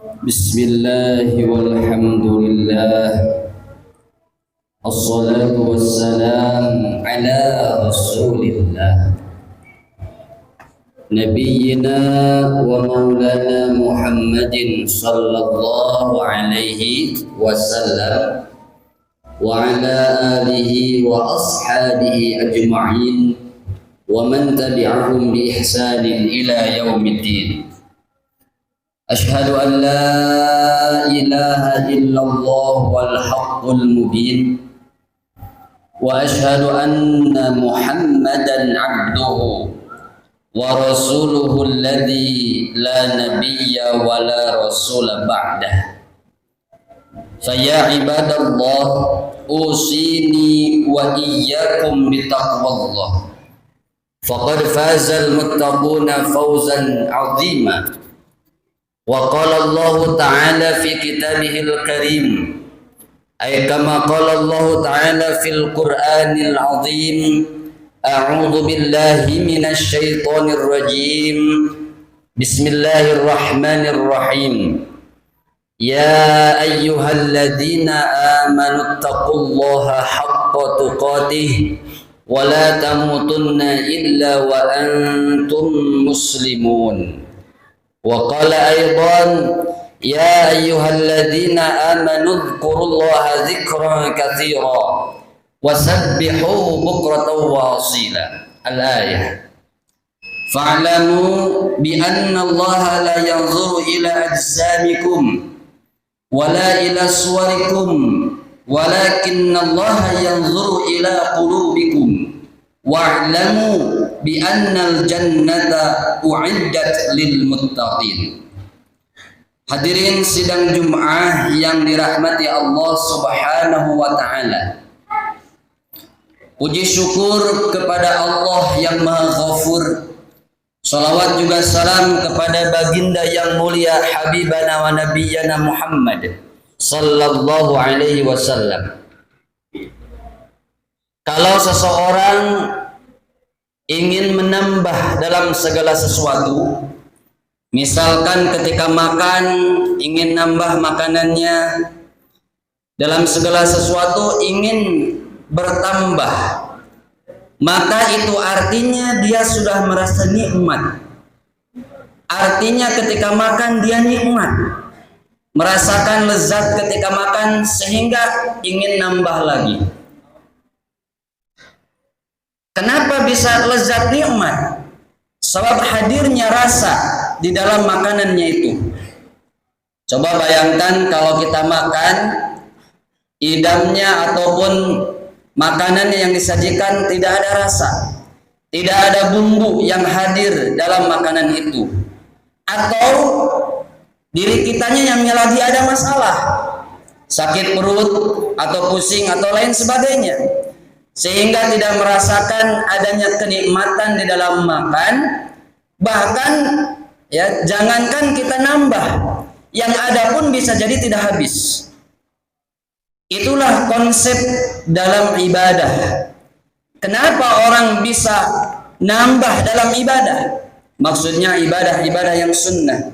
Bismillah walhamdulillah Assalatu wassalam ala rasulillah Nabiyyina wa maulana Muhammadin sallallahu alaihi wasallam wa ala alihi wa ashabihi ajma'in wa man tabi'ahum bi ihsanin ila yaumiddin. Ashhadu an la ilaha illallah wal haqqul mubin wa ashhadu anna Muhammadan abduhu wa rasuluhu alladhi la nabiyya wa la rasula ba'dah. Faya ibadallah usini wa iyyakum bitaqwallah faqad fazal muttaquna fawzan 'azima. Wa qala Allah ta'ala fi kitabihil karim ay kama qala Allah ta'ala fil Qur'anil 'azim a'udzu billahi minasy syaithanir rajim bismillahirrahmanirrahim ya ayyuhalladzina amanu taqullaha haqqa tuqatih wa la tamutunna illa wa antum muslimun. Wa qala aidan ya ayyuhalladzina amanu dzkurullaha dzikran katsira wasabbihuhu bukratan wa asila. Al-ayah. Fa'lamu bi anna Allaha la yanzuru ila ajsamikum wala ila suwarikum walakinna Allaha yanzuru ila qulubikum wa'lamu bi annal jannata u'iddat lil muttaqin. Hadirin sidang Jum'ah yang dirahmati Allah Subhanahu wa taala. Puji syukur kepada Allah yang Maha Ghafur. Salawat juga salam kepada baginda yang mulia Habibana wa Nabiyyana Muhammad sallallahu alaihi wasallam. Kalau seseorang ingin menambah dalam segala sesuatu, misalkan ketika makan ingin nambah makanannya, dalam segala sesuatu ingin bertambah, maka itu artinya dia sudah merasa nikmat. Artinya ketika makan dia nikmat, merasakan lezat ketika makan sehingga ingin nambah lagi. Kenapa bisa lezat nikmat? Sebab hadirnya rasa di dalam makanannya itu. Coba bayangkan kalau kita makan, idamnya ataupun makanannya yang disajikan tidak ada rasa, tidak ada bumbu yang hadir dalam makanan itu, atau diri kitanya yang lagi ada masalah, sakit perut atau pusing atau lain sebagainya, sehingga tidak merasakan adanya kenikmatan di dalam makan. Bahkan ya jangankan kita nambah, yang ada pun bisa jadi tidak habis. Itulah konsep dalam ibadah. Kenapa orang bisa nambah dalam ibadah? Maksudnya ibadah-ibadah yang sunnah.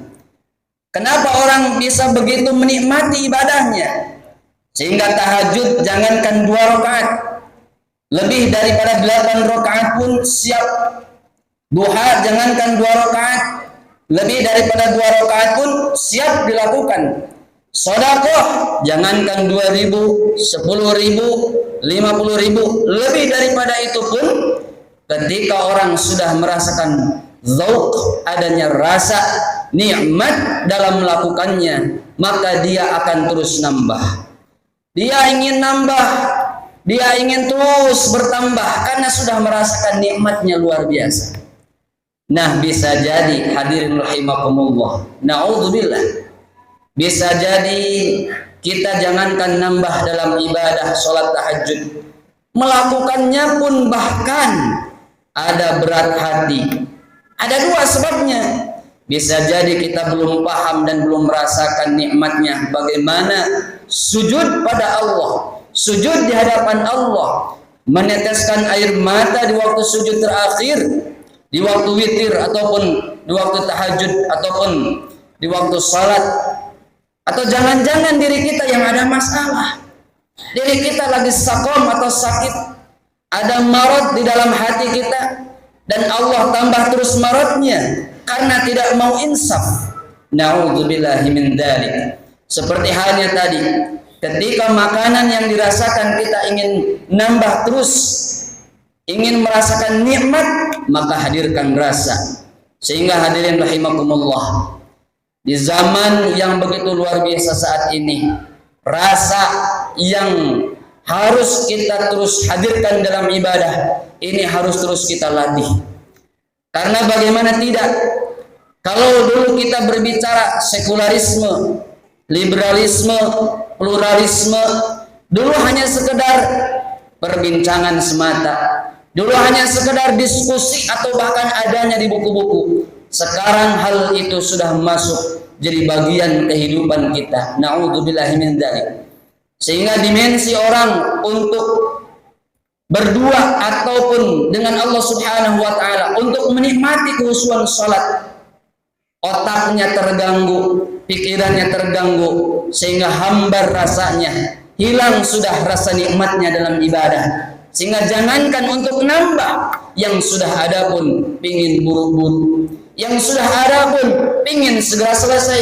Kenapa orang bisa begitu menikmati ibadahnya sehingga tahajud jangankan 2 rakaat, lebih daripada 8 rakaat pun siap. Duha jangankan 2 rakaat, lebih daripada 2 rakaat pun siap dilakukan. Sedekah jangankan 2.000, 10.000, 50.000, lebih daripada itu pun ketika orang sudah merasakan zauq, adanya rasa nikmat dalam melakukannya, maka dia akan terus nambah. Dia ingin nambah, dia ingin terus bertambah karena sudah merasakan nikmatnya luar biasa. Nah, bisa jadi hadirin rahimakumullah, naudzubillah, bisa jadi kita jangankan nambah dalam ibadah sholat tahajud, melakukannya pun bahkan ada berat hati. Ada 2 sebabnya. Bisa jadi kita belum paham dan belum merasakan nikmatnya bagaimana sujud pada Allah, sujud di hadapan Allah, meneteskan air mata di waktu sujud terakhir, di waktu witir ataupun di waktu tahajud ataupun di waktu salat, Atau jangan-jangan diri kita yang ada masalah, diri kita lagi sakom atau sakit, ada marad di dalam hati kita, dan Allah tambah terus maradnya karena tidak mau insaf. Na'udzubillahi min dzalik. Seperti halnya tadi, ketika makanan yang dirasakan kita ingin nambah terus, ingin merasakan nikmat, maka hadirkan rasa. Sehingga hadirin rahimakumullah, di zaman yang begitu luar biasa saat ini, rasa yang harus kita terus hadirkan dalam ibadah ini harus terus kita latih. Karena bagaimana tidak, kalau dulu kita berbicara sekularisme, liberalisme, pluralisme, dulu hanya sekedar perbincangan semata, dulu hanya sekedar diskusi atau bahkan adanya di buku-buku. Sekarang hal itu sudah masuk jadi bagian kehidupan kita. Na'udzubillahi min dzalik. Sehingga dimensi orang untuk berdua ataupun dengan Allah Subhanahu wa taala untuk menikmati kehusuan salat, otaknya terganggu, pikirannya terganggu, sehingga hambar rasanya, hilang sudah rasa nikmatnya dalam ibadah. Sehingga jangankan untuk nambah, yang sudah ada pun pingin buru-buru, yang sudah ada pun pingin segera selesai,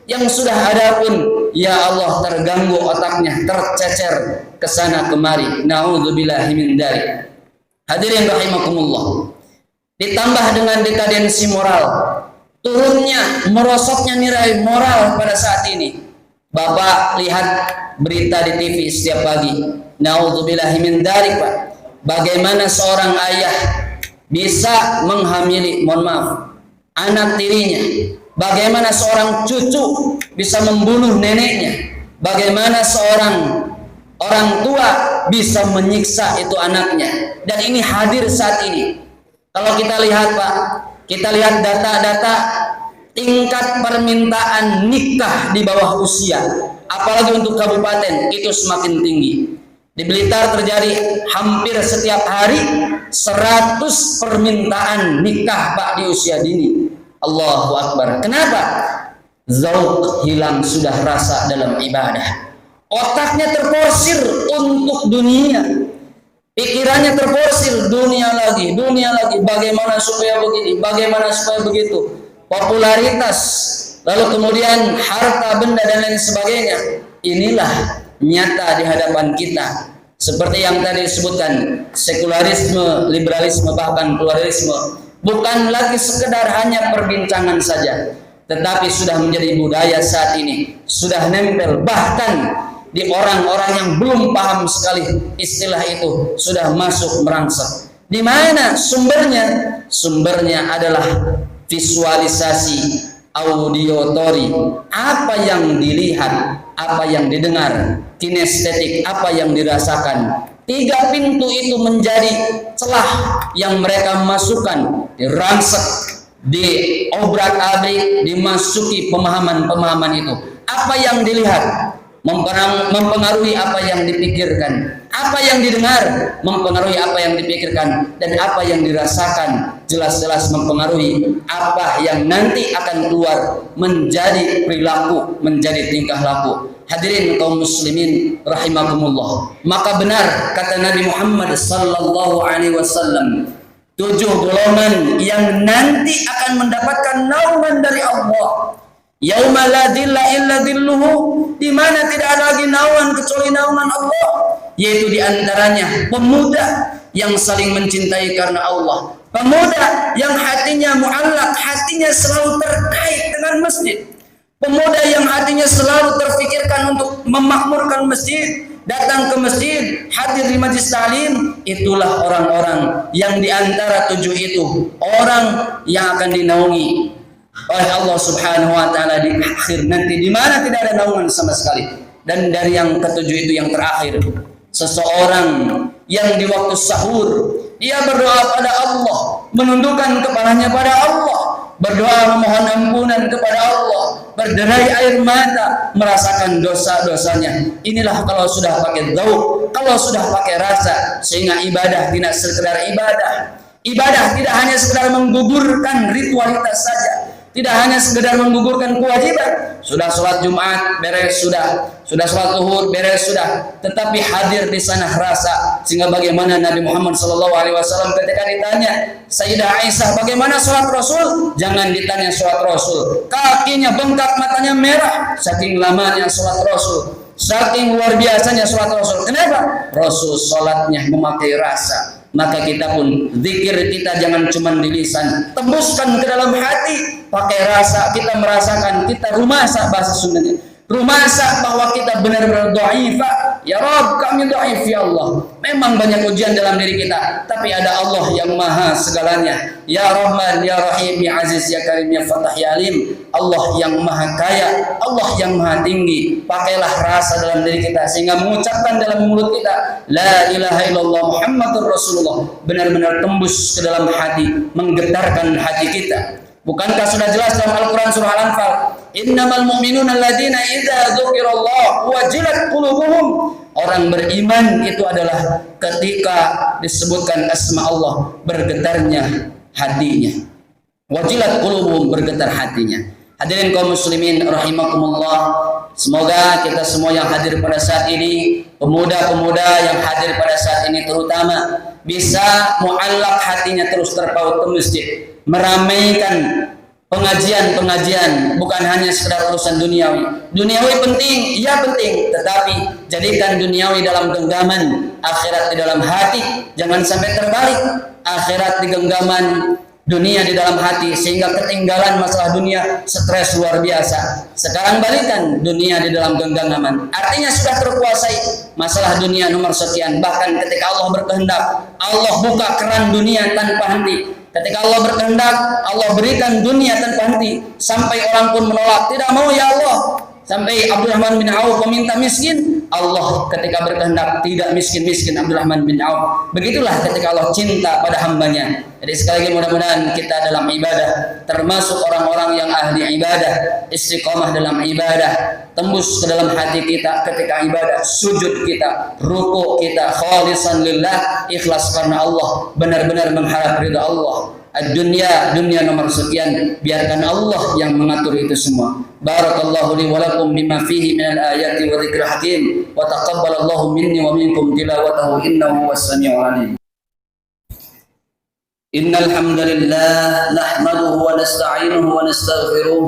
yang sudah ada pun ya Allah terganggu otaknya, tercecer ke sana kemari. Na'udzubillahi min dzalik. Hadirin rahimakumullah. Ditambah dengan dekadensi moral, turunnya, merosotnya nilai moral pada saat ini. Bapak lihat berita di TV setiap pagi. Na'udzubillahi min dzalik, Pak. Bagaimana seorang ayah bisa menghamili, mohon maaf, anak tirinya. Bagaimana seorang cucu bisa membunuh neneknya. Bagaimana seorang orang tua bisa menyiksa itu anaknya. Dan ini hadir saat ini. Kalau kita lihat, Pak, kita lihat data-data tingkat permintaan nikah di bawah usia, apalagi untuk kabupaten, itu semakin tinggi. Di Blitar terjadi hampir setiap hari 100 permintaan nikah, Pak, di usia dini. Allahu Akbar. Kenapa? Zauq hilang sudah rasa dalam ibadah. Otaknya terforsir untuk dunia. Pikirannya terforsir dunia lagi. Bagaimana supaya begini, bagaimana supaya begitu. Popularitas, lalu kemudian harta benda dan lain sebagainya. Inilah nyata di hadapan kita. Seperti yang tadi disebutkan, sekularisme, liberalisme, bahkan pluralisme, bukan lagi sekedar hanya perbincangan saja, tetapi sudah menjadi budaya saat ini, sudah nempel bahkan di orang-orang yang belum paham sekali istilah itu, sudah masuk merangsek. Di mana sumbernya? Sumbernya adalah visualisasi, audiotori, apa yang dilihat, apa yang didengar, kinestetik, apa yang dirasakan. 3 pintu itu menjadi celah yang mereka masukkan, dirangsek, diobrak-abrik, dimasuki pemahaman-pemahaman itu. Apa yang dilihat mempengaruhi apa yang dipikirkan, apa yang didengar mempengaruhi apa yang dipikirkan, dan apa yang dirasakan jelas-jelas mempengaruhi apa yang nanti akan keluar menjadi perilaku, menjadi tingkah laku. Hadirin kaum muslimin rahimakumullah. Maka benar kata Nabi Muhammad sallallahu alaihi wasallam, 7 golongan yang nanti akan mendapatkan naungan dari Allah. Yauma la dhilla illa dhilluhu, di mana tidak ada lagi naungan kecuali naungan Allah, yaitu di antaranya pemuda yang saling mencintai karena Allah. Pemuda yang hatinya muallaq, hatinya selalu terkait dengan masjid. Pemuda yang hatinya selalu terfikirkan untuk memakmurkan masjid, datang ke masjid, hadir di majlis ta'lim. Itulah orang-orang yang di antara 7 itu, orang yang akan dinaungi oleh Allah Subhanahu wa taala di akhir nanti, di mana tidak ada naungan sama sekali. Dan dari yang ke-7 itu yang terakhir, seseorang yang di waktu sahur dia berdoa pada Allah, menundukkan kepalanya pada Allah, berdoa memohon ampunan kepada Allah, berderai air mata, merasakan dosa-dosanya. Inilah kalau sudah pakai dzauq, kalau sudah pakai rasa, sehingga ibadah tidak sekedar ibadah. Ibadah tidak hanya sekedar menggugurkan ritualitas saja, Tidak hanya sekedar menggugurkan kewajiban, sudah sholat Jumat beres, sudah sholat zuhur beres, sudah, tetapi hadir di sana rasa. Sehingga bagaimana Nabi Muhammad SAW ketika ditanya Sayyidah Aisyah bagaimana sholat Rasul, jangan ditanya sholat Rasul, kakinya bengkak, matanya merah, saking lamanya sholat Rasul, saking luar biasanya sholat Rasul. Kenapa? Rasul sholatnya memakai rasa. Maka kita pun zikir kita jangan cuma di lisan, tembuskan ke dalam hati, pakai rasa. Kita merasakan, kita rumasa bahasa Sundanya, rumasa bahwa kita benar-benar dhaifah. Ya Rabb, kami dhaif ya Allah. Memang banyak ujian dalam diri kita, tapi ada Allah yang maha segalanya. Ya Rahman, Ya Rahim, Ya Aziz, Ya Karim, Ya Fatah, Ya Alim. Allah yang maha kaya, Allah yang maha tinggi. Pakailah rasa dalam diri kita sehingga mengucapkan dalam mulut kita La ilaha illallah Muhammadur Rasulullah benar-benar tembus ke dalam hati, menggetarkan hati kita. Bukankah sudah jelas dalam Al-Quran surah Al-Anfal, innamal mu'minuna alladzina idza dzukirallah wajilat qulubuhum. Orang beriman itu adalah ketika disebutkan asma Allah bergetarnya hatinya. Wajilat qulubuhum, bergetar hatinya. Hadirin kaum muslimin rahimakumullah, semoga kita semua yang hadir pada saat ini, pemuda-pemuda yang hadir pada saat ini terutama, bisa mu'allaq hatinya terus terpaut ke masjid, meramaikan pengajian-pengajian, bukan hanya sekedar urusan duniawi. Duniawi penting, iya penting, tetapi jadikan duniawi dalam genggaman, akhirat di dalam hati. Jangan sampai terbalik, akhirat di genggaman, dunia di dalam hati, sehingga ketinggalan masalah dunia, stres luar biasa. Sekarang balikan, dunia di dalam genggaman, artinya sudah terkuasai masalah dunia nomor sekian. Bahkan ketika Allah berkehendak, Allah buka keran dunia tanpa henti. Ketika Allah berkehendak, Allah berikan dunia tanpa henti, sampai orang pun menolak, tidak mau ya Allah. Sampai Abdurrahman bin Auf meminta miskin, Allah ketika berkehendak tidak miskin-miskin Abdurrahman bin Auf. Begitulah ketika Allah cinta pada hambanya. Jadi sekali lagi mudah-mudahan kita dalam ibadah termasuk orang-orang yang ahli ibadah, istiqomah dalam ibadah, tembus ke dalam hati kita ketika ibadah, sujud kita, ruku kita khalisan lillah, ikhlas karena Allah, benar-benar mengharap ridha Allah. Dunia nomor sekian, biarkan Allah yang mengatur itu semua. Barakallahu li wa lakum bima fihi minal ayati wa dzikril hakim, wa taqabbalallahu minni wa minkum tilawatahu innahu was-sami'ul 'alim. Innal hamdalillah nahmaduhu wa nasta'inuhu wa nastaghfiruh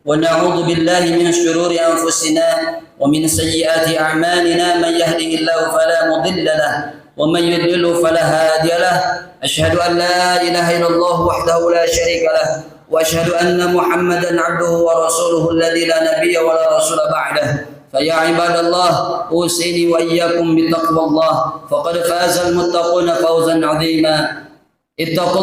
wa na'udzu billahi min shururi anfusina wa min sayyiati a'malina man yahdihillahu fala mudilla lahu ومن يضلل فلا هادي له أشهد أن لا إله إلا الله وحده لا شريك له وأشهد أن محمدا عبده ورسوله الذي لا نبي ولا رسول بعده فيا عباد الله أوصيني وإياكم بتقوى الله فقد فاز المتقون فوزا عظيما اتقوا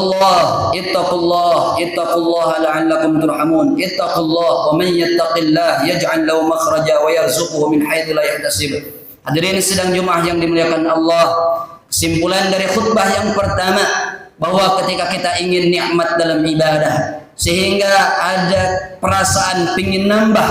الله لعلكم ترحمون اتقوا الله ومن يتق الله يجعل له مخرجا ويرزقه من حيث لا يحتسب. Hadirin sidang Jumat yang dimuliakan Allah, kesimpulan dari khutbah yang pertama bahwa ketika kita ingin nikmat dalam ibadah sehingga ada perasaan pingin nambah,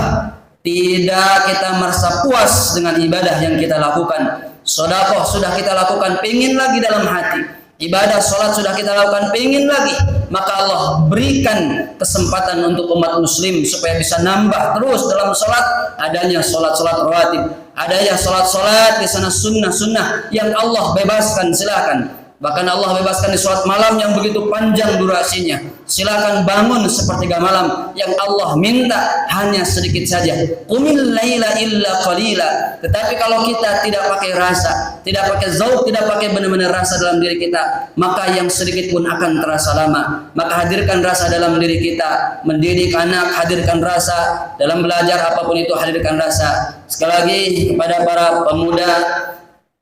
tidak kita merasa puas dengan ibadah yang kita lakukan. Sedekah sudah kita lakukan, pingin lagi dalam hati. Ibadah sholat sudah kita lakukan, pingin lagi. Maka Allah berikan kesempatan untuk umat muslim supaya bisa nambah terus dalam sholat. Adanya sholat-sholat rawatib, adanya sholat-sholat di sana sunnah-sunnah yang Allah bebaskan, silakan. Bahkan Allah bebaskan di sholat malam yang begitu panjang durasinya. Silakan bangun sepertiga malam, yang Allah minta hanya sedikit saja. Qumil laila illa qalila. Tetapi kalau kita tidak pakai rasa, tidak pakai zauq, tidak pakai benar-benar rasa dalam diri kita, maka yang sedikit pun akan terasa lama. Maka hadirkan rasa dalam diri kita. Mendidik anak, hadirkan rasa. Dalam belajar apapun itu, hadirkan rasa. Sekali lagi kepada para pemuda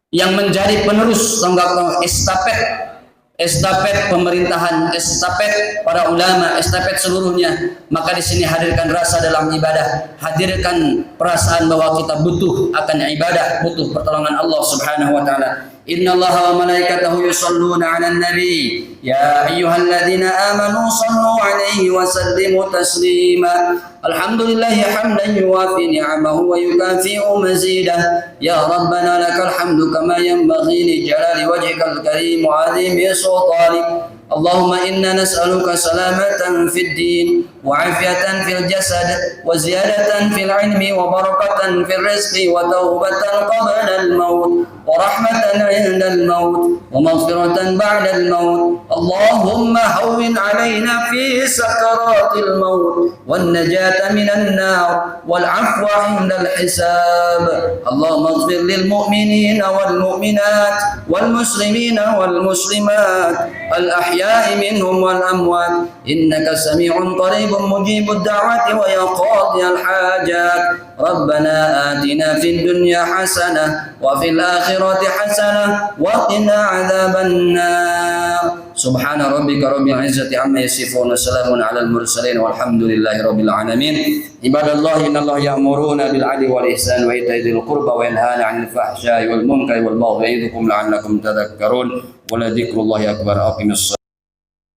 yang menjadi penerus tonggak estafet pemerintahan, estafet para ulama, estafet seluruhnya, maka di sini hadirkan rasa dalam ibadah, hadirkan perasaan bahwa kita butuh akan ibadah, butuh pertolongan Allah Subhanahu wa taala. Innallaha wa malaikatahu yusholluna 'alan nabi ya ayyuhalladzina amanu shallu 'alaihi wa sallimu taslima. Alhamdulillahi hamdan yuwafi ni'amahu wa yukafi'u mazidah. Ya Rabbana lakal hamdu kama yanbaghi li jalali wajhikal karim wa 'azimi sultanik. Allahumma inna nas'aluka salamatan fid din وعافية في الجسد وزيادة في العلم وبركة في الرزق وتوبة قبل الموت ورحمة عند الموت ومغفرة بعد الموت. اللهم هون علينا في سكرات الموت والنجاة من النار والعفو عند الحساب. اللهم اغفر للمؤمنين والمؤمنات والمسلمين والمسلمات الأحياء منهم والأموات إنك سميع قريب مجيب الدعوات ويا قاضي الحاجات. ربنا آتنا في الدنيا حسنة وفي الآخرة حسنة وقنا عذاب النار. سبحان ربك رب العزة عما يصفون وسلام على المرسلين والحمد لله رب العالمين. عباد الله إن الله يأمرون بالعدل والإحسان وإيتاء ذي القربى وينهى عن الفحشاء والمنكر والبغي يعظكم لعلكم تذكرون ولذكر الله أكبر. أقم الصلاة.